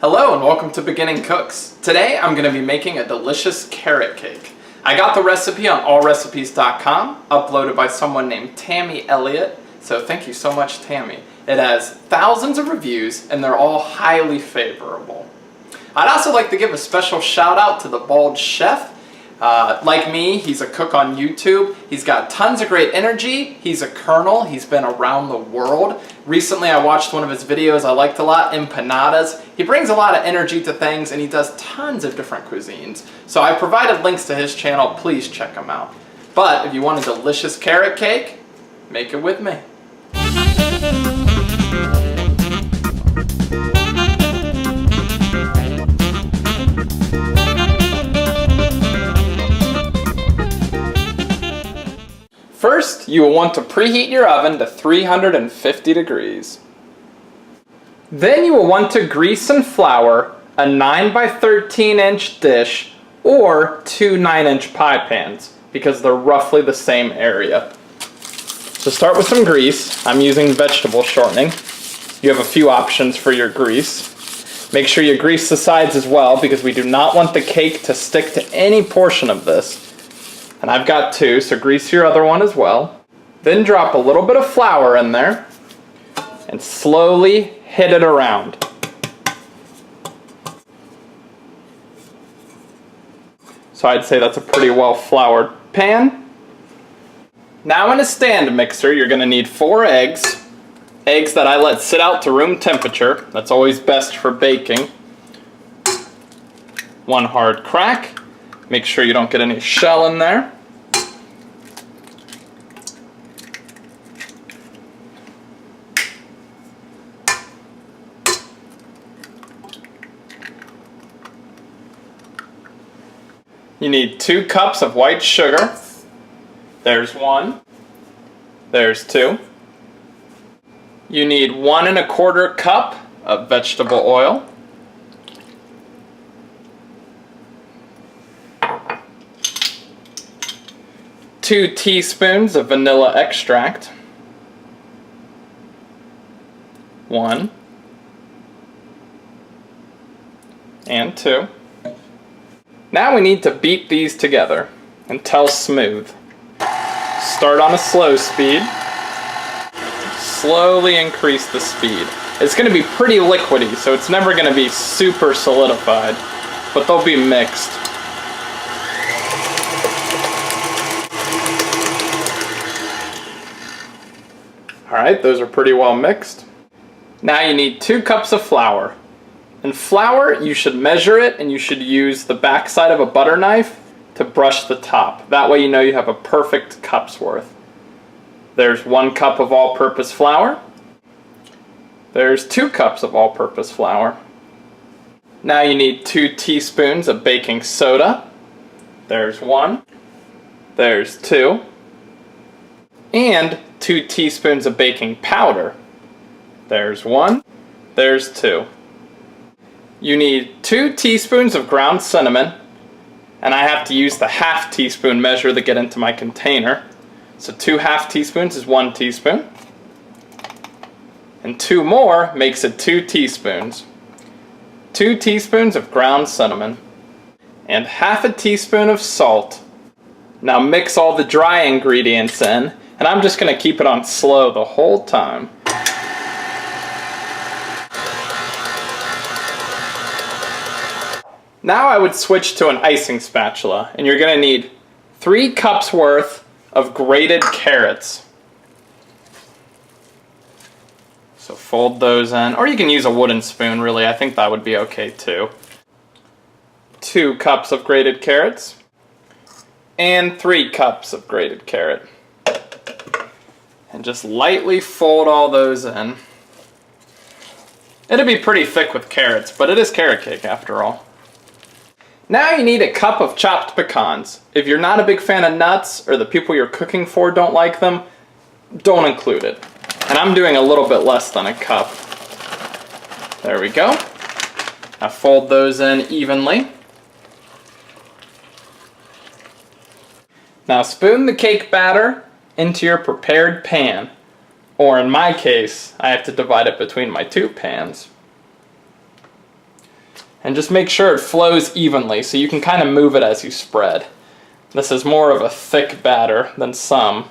Hello and welcome to Beginning Cooks. Today I'm going to be making a delicious carrot cake. I got the recipe on allrecipes.com, uploaded by someone named Tammy Elliott, so thank you so much, Tammy. It has thousands of reviews and they're all highly favorable. I'd also like to give a special shout out to the Bald Chef. Like me, he's a cook on YouTube. He's got tons of great energy. He's a colonel. He's been around the world. Recently I watched one of his videos I liked a lot, Empanadas. He brings a lot of energy to things and he does tons of different cuisines. So I provided links to his channel. Please check him out. But if you want a delicious carrot cake, make it with me. First, you will want to preheat your oven to 350 degrees. Then you will want to grease and flour a 9 by 13 inch dish or 2 9-inch pie pans because they're roughly the same area. So start with some grease. I'm using vegetable shortening. You have a few options for your grease. Make sure you grease the sides as well because we do not want the cake to stick to any portion of this. And I've got 2, so grease your other one as well. Then drop a little bit of flour in there and slowly hit it around. So I'd say that's a pretty well floured pan. Now in a stand mixer, you're going to need 4 eggs. Eggs that I let sit out to room temperature. That's always best for baking. 1 hard crack. Make sure you don't get any shell in there. You need 2 cups of white sugar. There's 1. There's 2. You need 1 1/4 cup of vegetable oil. 2 teaspoons of vanilla extract. 1 and 2. Now we need to beat these together until smooth. Start on a slow speed. Slowly increase the speed. It's going to be pretty liquidy, so it's never going to be super solidified, but they'll be mixed. Alright, those are pretty well mixed. Now you need 2 cups of flour. And flour, you should measure it and you should use the back side of a butter knife to brush the top. That way you know you have a perfect cup's worth. There's 1 cup of all-purpose flour. There's 2 cups of all-purpose flour. Now you need 2 teaspoons of baking soda. There's 1. There's 2. And 2 teaspoons of baking powder. There's 1. There's 2. You need 2 teaspoons of ground cinnamon, and I have to use the half teaspoon measure to get into my container. So 2 half teaspoons is 1 teaspoon. And 2 more makes it 2 teaspoons. 2 teaspoons of ground cinnamon. And half a teaspoon of salt. Now mix all the dry ingredients in, and I'm just going to keep it on slow the whole time. Now I would switch to an icing spatula, and you're going to need 3 cups worth of grated carrots. So fold those in, or you can use a wooden spoon really, I think that would be okay too. 2 cups of grated carrots, and 3 cups of grated carrot. And just lightly fold all those in. It'll be pretty thick with carrots, but it is carrot cake after all. Now you need a cup of chopped pecans. If you're not a big fan of nuts, or the people you're cooking for don't like them, don't include it. And I'm doing a little bit less than a cup. There we go. Now fold those in evenly. Now spoon the cake batter into your prepared pan, or in my case, I have to divide it between my 2 pans. And just make sure it flows evenly so you can kind of move it as you spread. This is more of a thick batter than some.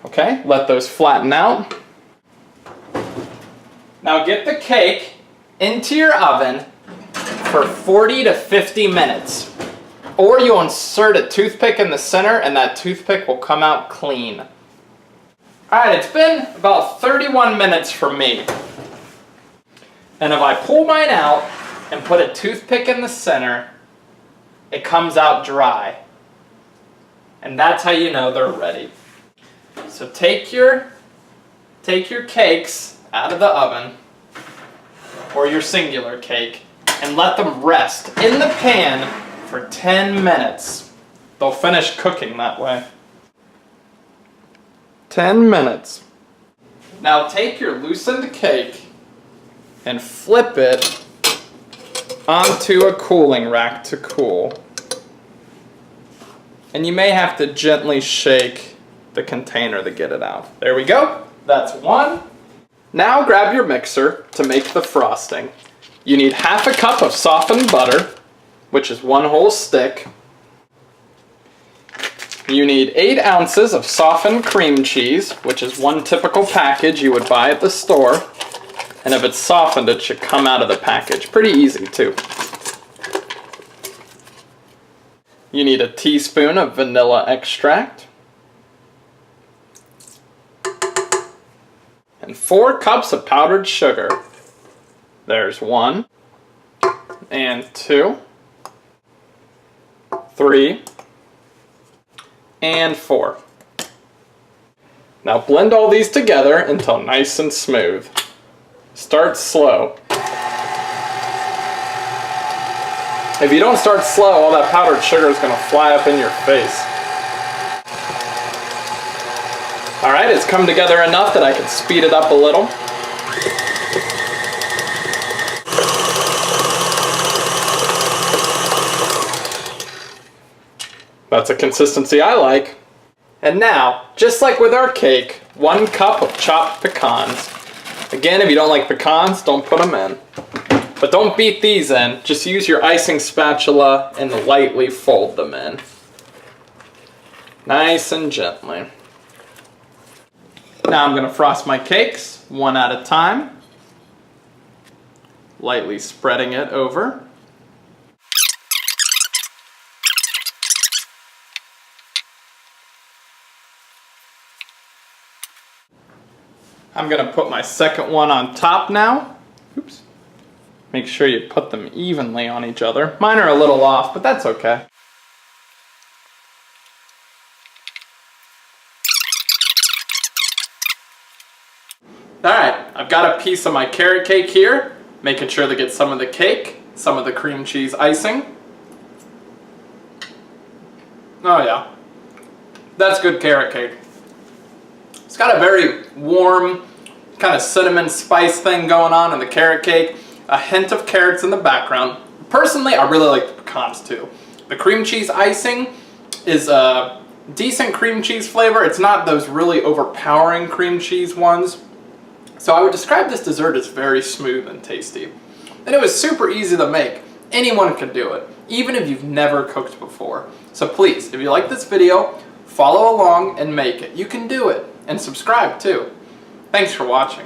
Okay, let those flatten out. Now get the cake into your oven for 40 to 50 minutes. Or you'll insert a toothpick in the center and that toothpick will come out clean. Alright, it's been about 31 minutes for me. And if I pull mine out and put a toothpick in the center, it comes out dry. And that's how you know they're ready. So take your cakes out of the oven, or your singular cake, and let them rest in the pan for 10 minutes. They'll finish cooking that way. 10 minutes. Now take your loosened cake and flip it onto a cooling rack to cool. And you may have to gently shake the container to get it out. There we go. That's one. Now grab your mixer to make the frosting. You need half a cup of softened butter, which is 1 whole stick. You need 8 ounces of softened cream cheese, which is 1 typical package you would buy at the store. And if it's softened, it should come out of the package. Pretty easy too. You need a teaspoon of vanilla extract. And 4 cups of powdered sugar. There's 1, and 2, 3, and 4. Now blend all these together until nice and smooth. Start slow. If you don't start slow, all that powdered sugar is going to fly up in your face. Alright, it's come together enough that I can speed it up a little. That's a consistency I like. And now, just like with our cake, 1 cup of chopped pecans. Again, if you don't like pecans, don't put them in. But don't beat these in, just use your icing spatula and lightly fold them in. Nice and gently. Now I'm going to frost my cakes, 1 at a time. Lightly spreading it over. I'm going to put my second one on top now. Oops. Make sure you put them evenly on each other. Mine are a little off, but that's okay. Alright, I've got a piece of my carrot cake here, making sure to get some of the cake, some of the cream cheese icing. Oh yeah, that's good carrot cake. It's got a very warm, kind of cinnamon spice thing going on in the carrot cake, a hint of carrots in the background. Personally, I really like the pecans too. The cream cheese icing is a decent cream cheese flavor. It's not those really overpowering cream cheese ones. So I would describe this dessert as very smooth and tasty. And it was super easy to make. Anyone could do it, even if you've never cooked before. So please, if you like this video, follow along and make it. You can do it. And subscribe too. Thanks for watching.